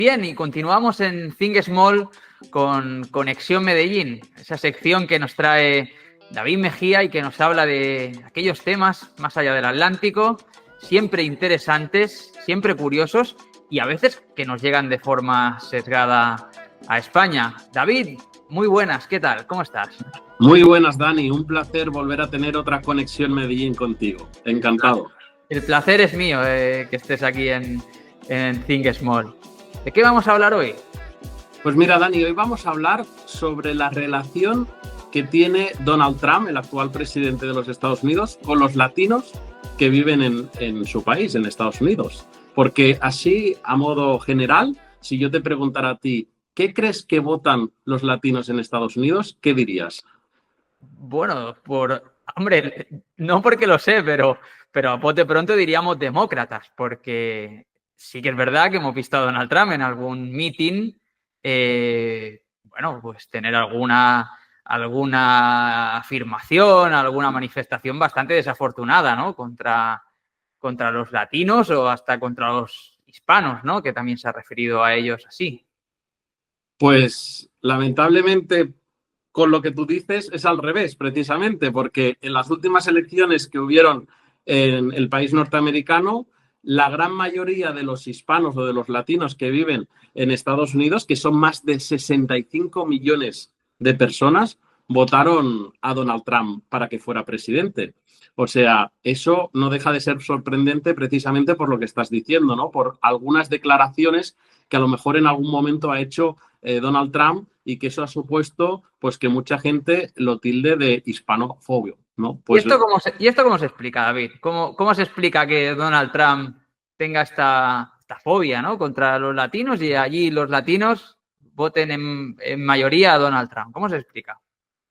Bien, y continuamos en Think Small con Conexión Medellín, esa sección que nos trae David Mejía y que nos habla de aquellos temas más allá del Atlántico, siempre interesantes, siempre curiosos y a veces que nos llegan de forma sesgada a España. David, muy buenas, ¿qué tal? ¿Cómo estás? Muy buenas, Dani. Un placer volver a tener otra Conexión Medellín contigo. Encantado. El placer es mío que estés aquí en Think Small. ¿De qué vamos a hablar hoy? Pues mira, Dani, hoy vamos a hablar sobre la relación que tiene Donald Trump, el actual presidente de los Estados Unidos, con los latinos que viven en su país, en Estados Unidos. Porque así, a modo general, si yo te preguntara a ti, ¿qué crees que votan los latinos en Estados Unidos? ¿Qué dirías? Bueno, hombre, no porque lo sé, pero a bote pronto diríamos demócratas, porque sí que es verdad que hemos visto a Donald Trump en algún meeting, bueno, pues tener alguna afirmación, alguna manifestación bastante desafortunada, ¿no? Contra los latinos o hasta contra los hispanos, ¿no? Que también se ha referido a ellos así. Pues lamentablemente, con lo que tú dices, es al revés, precisamente, porque en las últimas elecciones que hubieron en el país norteamericano, la gran mayoría de los hispanos o de los latinos que viven en Estados Unidos, que son más de 65 millones de personas, votaron a Donald Trump para que fuera presidente. O sea, eso no deja de ser sorprendente precisamente por lo que estás diciendo, ¿no? Por algunas declaraciones que a lo mejor en algún momento ha hecho Donald Trump y que eso ha supuesto pues que mucha gente lo tilde de hispanofobio, ¿no? Pues, ¿Y esto cómo se explica, David? ¿Cómo se explica que Donald Trump tenga esta fobia, ¿no? Contra los latinos y allí los latinos voten en mayoría a Donald Trump? ¿Cómo se explica?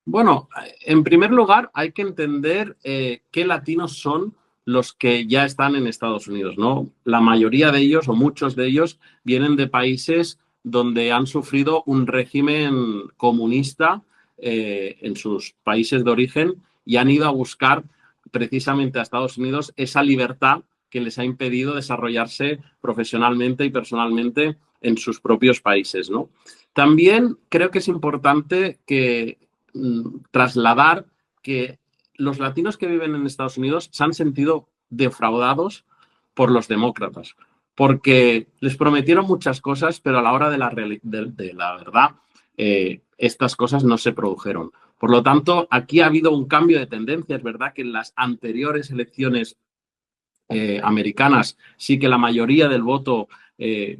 Bueno, en primer lugar hay que entender qué latinos son los que ya están en Estados Unidos, ¿no? La mayoría de ellos o muchos de ellos vienen de países donde han sufrido un régimen comunista en sus países de origen y han ido a buscar precisamente a Estados Unidos esa libertad que les ha impedido desarrollarse profesionalmente y personalmente en sus propios países, ¿no? También creo que es importante que trasladar que los latinos que viven en Estados Unidos se han sentido defraudados por los demócratas, porque les prometieron muchas cosas, pero a la hora de la verdad, estas cosas no se produjeron. Por lo tanto, aquí ha habido un cambio de tendencia. Es verdad que en las anteriores elecciones americanas sí que la mayoría del voto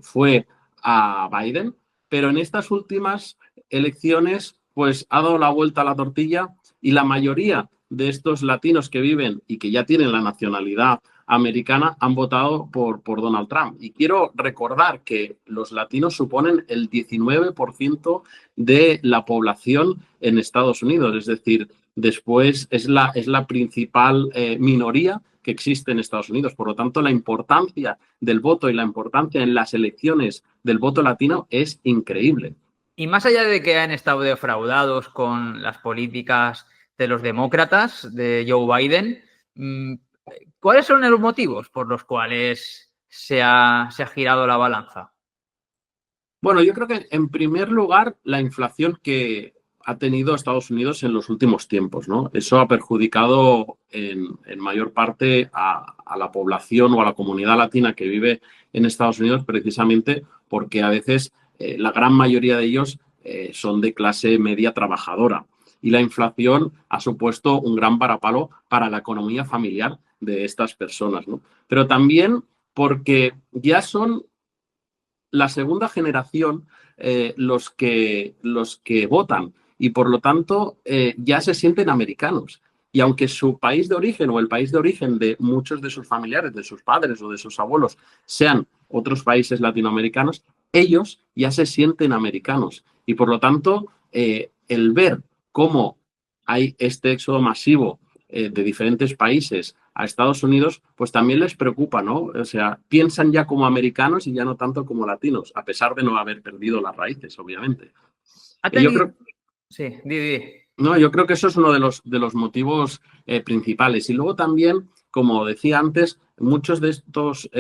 fue a Biden, pero en estas últimas elecciones pues ha dado la vuelta a la tortilla y la mayoría de estos latinos que viven y que ya tienen la nacionalidad americana han votado por Donald Trump. Y quiero recordar que los latinos suponen el 19% de la población en Estados Unidos, es decir, después es la principal minoría que existe en Estados Unidos. Por lo tanto, la importancia del voto y la importancia en las elecciones del voto latino es increíble. Y más allá de que han estado defraudados con las políticas de los demócratas, de Joe Biden, ¿cuáles son los motivos por los cuales se ha girado la balanza? Bueno, yo creo que en primer lugar la inflación que ha tenido Estados Unidos en los últimos tiempos, ¿no? Eso ha perjudicado en mayor parte a la población o a la comunidad latina que vive en Estados Unidos precisamente porque a veces la gran mayoría de ellos son de clase media trabajadora. Y la inflación ha supuesto un gran varapalo para la economía familiar de estas personas, ¿no? Pero también porque ya son la segunda generación los que votan y por lo tanto ya se sienten americanos. Y aunque su país de origen o el país de origen de muchos de sus familiares, de sus padres o de sus abuelos sean otros países latinoamericanos, ellos ya se sienten americanos. Y por lo tanto, el ver cómo hay este éxodo masivo de diferentes países a Estados Unidos, pues también les preocupa, ¿no? O sea, piensan ya como americanos y ya no tanto como latinos, a pesar de no haber perdido las raíces, obviamente. Yo creo, Sí, di. no, yo creo que eso es uno de los motivos principales. Y luego también, como decía antes, muchos de estos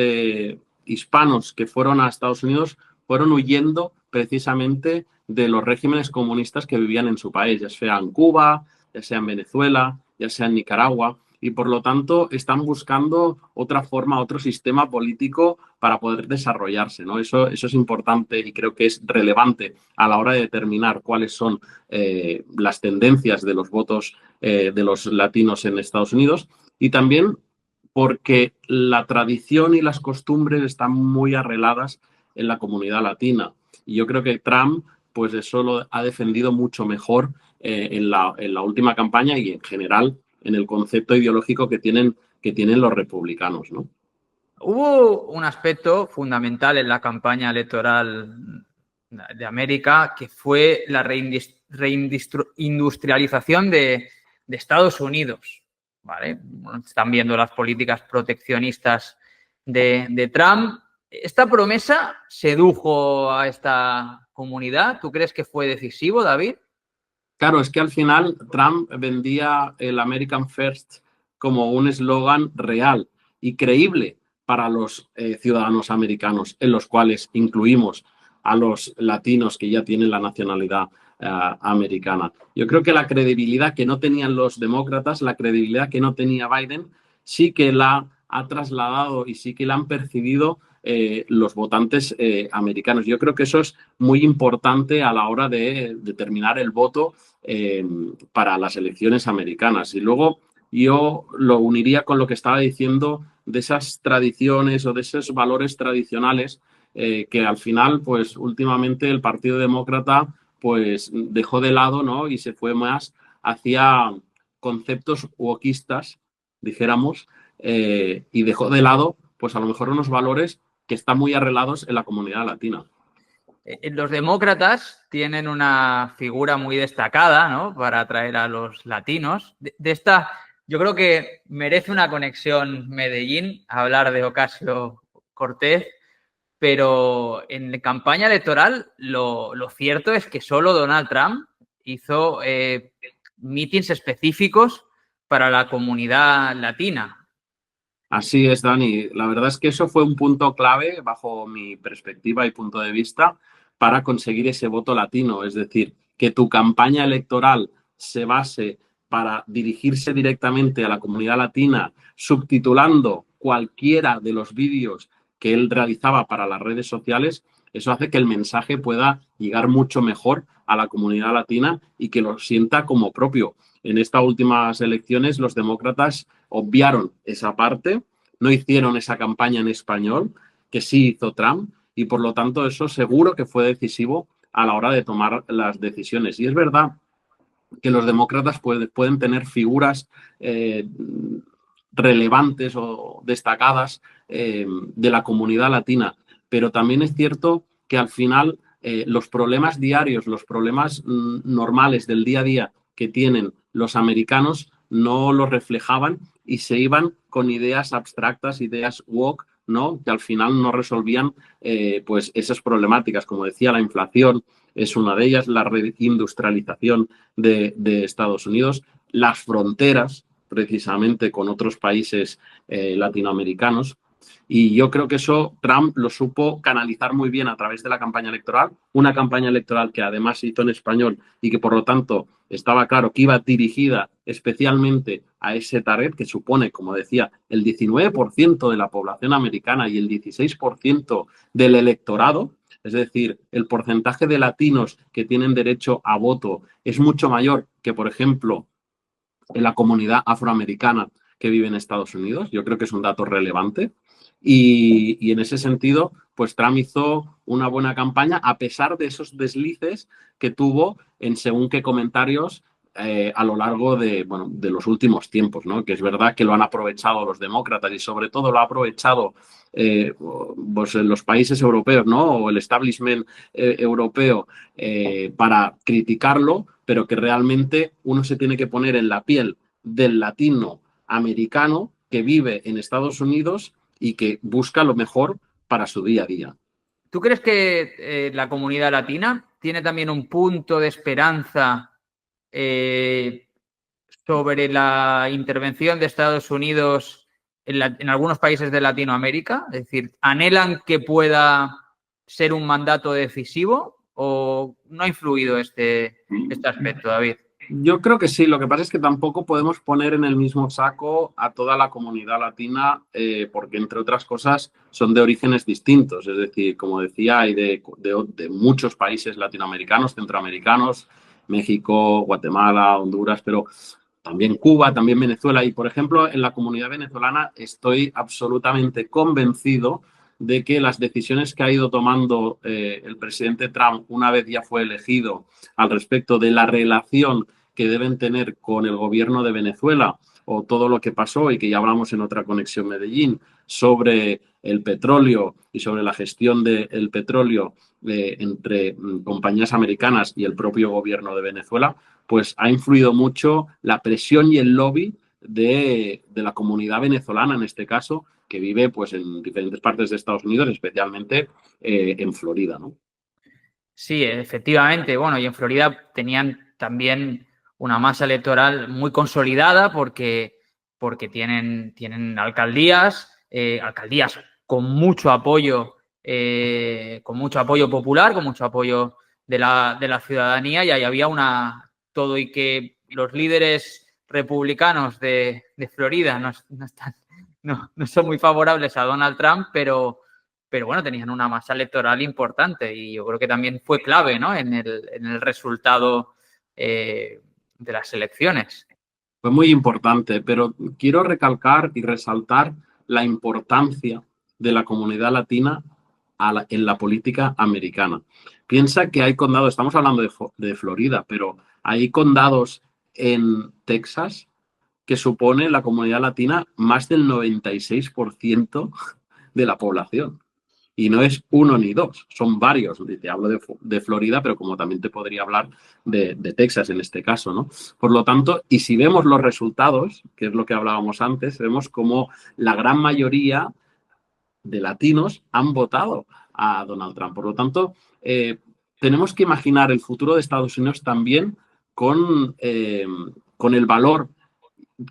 hispanos que fueron a Estados Unidos fueron huyendo precisamente de los regímenes comunistas que vivían en su país, ya sea en Cuba, ya sea en Venezuela, ya sea en Nicaragua, y por lo tanto están buscando otra forma, otro sistema político para poder desarrollarse, ¿no? Eso es importante y creo que es relevante a la hora de determinar cuáles son las tendencias de los votos de los latinos en Estados Unidos, y también porque la tradición y las costumbres están muy arraigadas en la comunidad latina. Y yo creo que Trump, pues eso lo ha defendido mucho mejor en la última campaña y en general en el concepto ideológico que tienen los republicanos, ¿no? Hubo un aspecto fundamental en la campaña electoral de América que fue la reindustrialización de Estados Unidos. ¿Vale? Están viendo las políticas proteccionistas de Trump. ¿Esta promesa sedujo a esta comunidad? ¿Tú crees que fue decisivo, David? Claro, es que al final Trump vendía el American First como un eslogan real y creíble para los ciudadanos americanos, en los cuales incluimos a los latinos que ya tienen la nacionalidad americana. Yo creo que la credibilidad que no tenían los demócratas, la credibilidad que no tenía Biden, sí que la ha trasladado y sí que la han percibido los votantes americanos. Yo creo que eso es muy importante a la hora de determinar el voto para las elecciones americanas. Y luego yo lo uniría con lo que estaba diciendo de esas tradiciones o de esos valores tradicionales que al final, pues últimamente el Partido Demócrata pues dejó de lado, ¿no? Y se fue más hacia conceptos wokistas, dijéramos, y dejó de lado, pues a lo mejor unos valores que están muy arraigados en la comunidad latina. Los demócratas tienen una figura muy destacada, ¿no? Para atraer a los latinos. De esta, yo creo que merece una conexión Medellín, hablar de Ocasio-Cortez, pero en la campaña electoral lo cierto es que solo Donald Trump hizo mítines específicos para la comunidad latina. Así es, Dani. La verdad es que eso fue un punto clave, bajo mi perspectiva y punto de vista, para conseguir ese voto latino. Es decir, que tu campaña electoral se base para dirigirse directamente a la comunidad latina, subtitulando cualquiera de los vídeos que él realizaba para las redes sociales. Eso hace que el mensaje pueda llegar mucho mejor a la comunidad latina y que lo sienta como propio. En estas últimas elecciones, los demócratas obviaron esa parte, no hicieron esa campaña en español, que sí hizo Trump, y por lo tanto eso seguro que fue decisivo a la hora de tomar las decisiones. Y es verdad que los demócratas pueden tener figuras relevantes o destacadas de la comunidad latina, pero también es cierto que al final los problemas diarios, los problemas normales del día a día que tienen los americanos no los reflejaban y se iban con ideas abstractas, ideas woke, ¿no? Que al final no resolvían pues esas problemáticas. Como decía, la inflación es una de ellas, la reindustrialización de Estados Unidos, las fronteras precisamente con otros países latinoamericanos. Y yo creo que eso Trump lo supo canalizar muy bien a través de la campaña electoral, una campaña electoral que además se hizo en español y que por lo tanto estaba claro que iba dirigida especialmente a ese target que supone, como decía, el 19% de la población americana y el 16% del electorado. Es decir, el porcentaje de latinos que tienen derecho a voto es mucho mayor que, por ejemplo, en la comunidad afroamericana que vive en Estados Unidos. Yo creo que es un dato relevante. Y en ese sentido, pues Trump hizo una buena campaña a pesar de esos deslices que tuvo en según qué comentarios a lo largo de los últimos tiempos, ¿no? Que es verdad que lo han aprovechado los demócratas y sobre todo lo ha aprovechado pues en los países europeos, ¿no? O el establishment europeo para criticarlo, pero que realmente uno se tiene que poner en la piel del latino americano que vive en Estados Unidos y que busca lo mejor para su día a día. ¿Tú crees que la comunidad latina tiene también un punto de esperanza sobre la intervención de Estados Unidos en algunos países de Latinoamérica? Es decir, ¿anhelan que pueda ser un mandato decisivo o no ha influido este aspecto, David? Yo creo que sí, lo que pasa es que tampoco podemos poner en el mismo saco a toda la comunidad latina porque, entre otras cosas, son de orígenes distintos. Es decir, como decía, hay de muchos países latinoamericanos, centroamericanos, México, Guatemala, Honduras, pero también Cuba, también Venezuela. Y, por ejemplo, en la comunidad venezolana estoy absolutamente convencido de que las decisiones que ha ido tomando el presidente Trump una vez ya fue elegido al respecto de la relación que deben tener con el gobierno de Venezuela o todo lo que pasó y que ya hablamos en otra conexión Medellín sobre el petróleo y sobre la gestión del petróleo entre compañías americanas y el propio gobierno de Venezuela, pues ha influido mucho la presión y el lobby de la comunidad venezolana, en este caso, que vive pues en diferentes partes de Estados Unidos, especialmente en Florida, ¿no? Sí, efectivamente. Bueno, y en Florida tenían también una masa electoral muy consolidada porque tienen alcaldías, alcaldías con mucho apoyo popular, con mucho apoyo de la ciudadanía, y ahí había todo, y que los líderes republicanos de Florida no son muy favorables a Donald Trump, pero bueno, tenían una masa electoral importante y yo creo que también fue clave, ¿no?, en el resultado de las elecciones. Fue muy importante, pero quiero recalcar y resaltar la importancia de la comunidad latina en la política americana. Piensa que hay condados, estamos hablando de Florida, pero hay condados en Texas que supone la comunidad latina más del 96% de la población. Y no es uno ni dos, son varios. Te hablo de Florida, pero como también te podría hablar de Texas en este caso, ¿no? Por lo tanto, y si vemos los resultados, que es lo que hablábamos antes, vemos como la gran mayoría de latinos han votado a Donald Trump. Por lo tanto, tenemos que imaginar el futuro de Estados Unidos también con el valor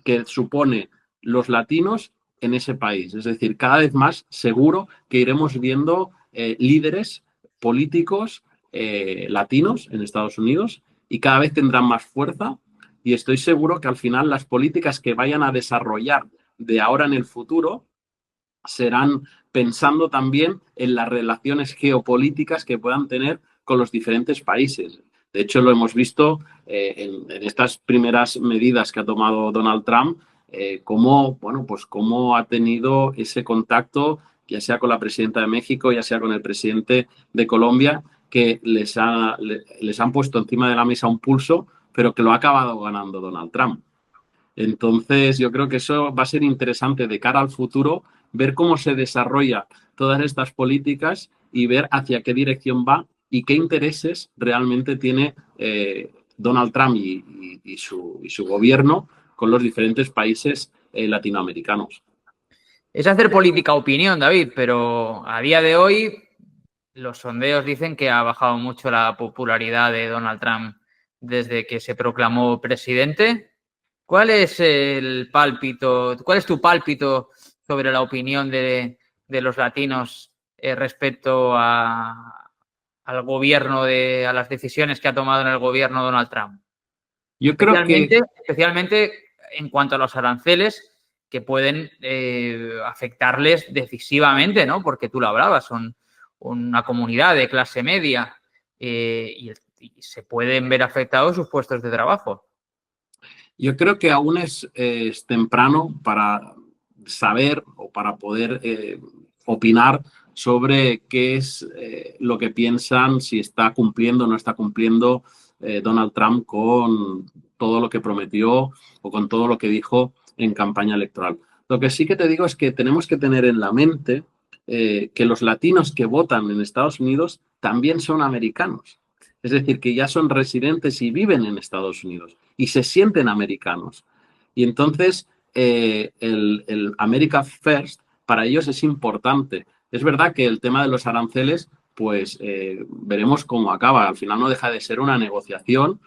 que supone los latinos en ese país. Es decir, cada vez más seguro que iremos viendo líderes políticos latinos en Estados Unidos y cada vez tendrán más fuerza y estoy seguro que al final las políticas que vayan a desarrollar de ahora en el futuro serán pensando también en las relaciones geopolíticas que puedan tener con los diferentes países. De hecho, lo hemos visto en estas primeras medidas que ha tomado Donald Trump, cómo ha tenido ese contacto, ya sea con la presidenta de México, ya sea con el presidente de Colombia, que les han puesto encima de la mesa un pulso, pero que lo ha acabado ganando Donald Trump. Entonces, yo creo que eso va a ser interesante de cara al futuro, ver cómo se desarrolla todas estas políticas y ver hacia qué dirección va y qué intereses realmente tiene Donald Trump y su gobierno con los diferentes países latinoamericanos. Es hacer política opinión, David, pero a día de hoy los sondeos dicen que ha bajado mucho la popularidad de Donald Trump desde que se proclamó presidente. ¿Cuál es cuál es tu pálpito sobre la opinión de los latinos respecto al gobierno, a las decisiones que ha tomado en el gobierno Donald Trump? Yo creo que Especialmente en cuanto a los aranceles que pueden afectarles decisivamente, ¿no? Porque tú lo hablabas, son una comunidad de clase media y se pueden ver afectados sus puestos de trabajo. Yo creo que aún es temprano para saber o para poder opinar sobre qué es lo que piensan, si está cumpliendo o no está cumpliendo Donald Trump con todo lo que prometió o con todo lo que dijo en campaña electoral. Lo que sí que te digo es que tenemos que tener en la mente que los latinos que votan en Estados Unidos también son americanos. Es decir, que ya son residentes y viven en Estados Unidos y se sienten americanos. Y entonces el America First para ellos es importante. Es verdad que el tema de los aranceles, pues veremos cómo acaba. Al final no deja de ser una negociación,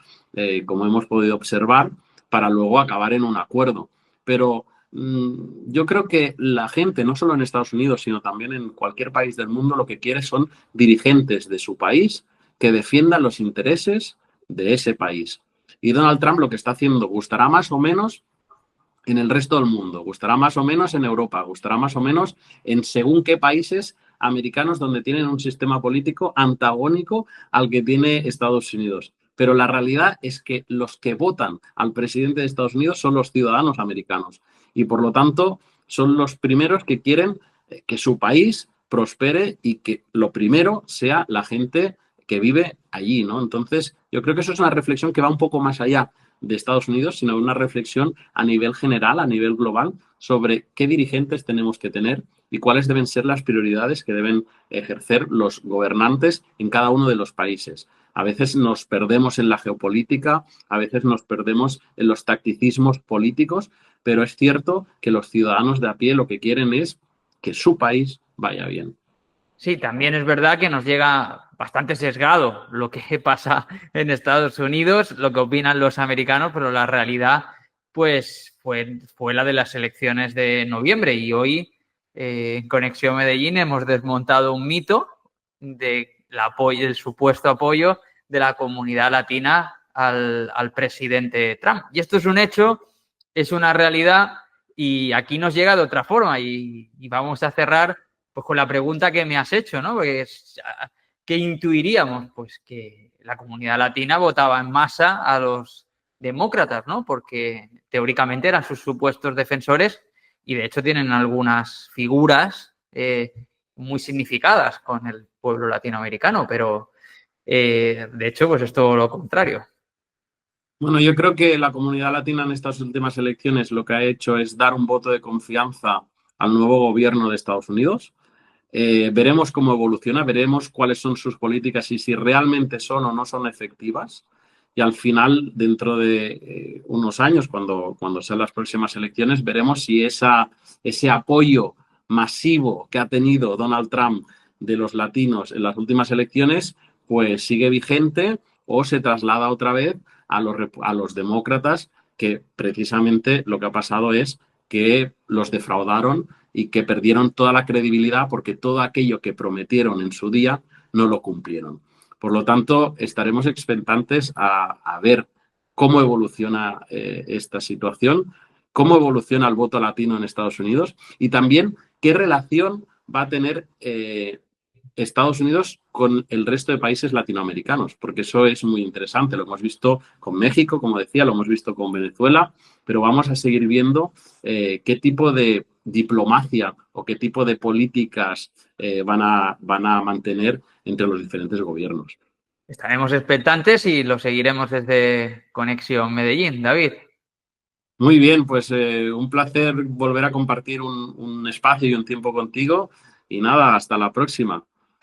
como hemos podido observar, para luego acabar en un acuerdo. Pero yo creo que la gente, no solo en Estados Unidos, sino también en cualquier país del mundo, lo que quiere son dirigentes de su país que defiendan los intereses de ese país. Y Donald Trump lo que está haciendo gustará más o menos en el resto del mundo, gustará más o menos en Europa, gustará más o menos en según qué países americanos donde tienen un sistema político antagónico al que tiene Estados Unidos. Pero la realidad es que los que votan al presidente de Estados Unidos son los ciudadanos americanos y por lo tanto son los primeros que quieren que su país prospere y que lo primero sea la gente que vive allí, ¿no? Entonces, yo creo que eso es una reflexión que va un poco más allá de Estados Unidos, sino una reflexión a nivel general, a nivel global, sobre qué dirigentes tenemos que tener y cuáles deben ser las prioridades que deben ejercer los gobernantes en cada uno de los países. A veces nos perdemos en la geopolítica, a veces nos perdemos en los tacticismos políticos, pero es cierto que los ciudadanos de a pie lo que quieren es que su país vaya bien. Sí, también es verdad que nos llega bastante sesgado lo que pasa en Estados Unidos, lo que opinan los americanos, pero la realidad pues fue la de las elecciones de noviembre y hoy en Conexión Medellín hemos desmontado un mito del supuesto apoyo de la comunidad latina al presidente Trump. Y esto es un hecho, es una realidad y aquí nos llega de otra forma y vamos a cerrar pues con la pregunta que me has hecho, ¿no? Pues, ¿qué intuiríamos? Pues que la comunidad latina votaba en masa a los demócratas, ¿no? Porque teóricamente eran sus supuestos defensores y de hecho tienen algunas figuras muy significadas con el pueblo latinoamericano, pero de hecho pues es todo lo contrario. Bueno, yo creo que la comunidad latina en estas últimas elecciones lo que ha hecho es dar un voto de confianza al nuevo gobierno de Estados Unidos. Veremos cómo evoluciona, veremos cuáles son sus políticas y si realmente son o no son efectivas. Y al final, dentro de unos años, cuando sean las próximas elecciones, veremos si ese apoyo masivo que ha tenido Donald Trump de los latinos en las últimas elecciones, pues sigue vigente o se traslada otra vez a los demócratas, que precisamente lo que ha pasado es que los defraudaron y que perdieron toda la credibilidad porque todo aquello que prometieron en su día no lo cumplieron. Por lo tanto, estaremos expectantes a ver cómo evoluciona esta situación, cómo evoluciona el voto latino en Estados Unidos y también qué relación va a tener Estados Unidos con el resto de países latinoamericanos, porque eso es muy interesante. Lo hemos visto con México, como decía, lo hemos visto con Venezuela, pero vamos a seguir viendo qué tipo de diplomacia o qué tipo de políticas van a mantener entre los diferentes gobiernos. Estaremos expectantes y lo seguiremos desde Conexión Medellín, David. Muy bien, pues un placer volver a compartir un espacio y un tiempo contigo y nada, hasta la próxima.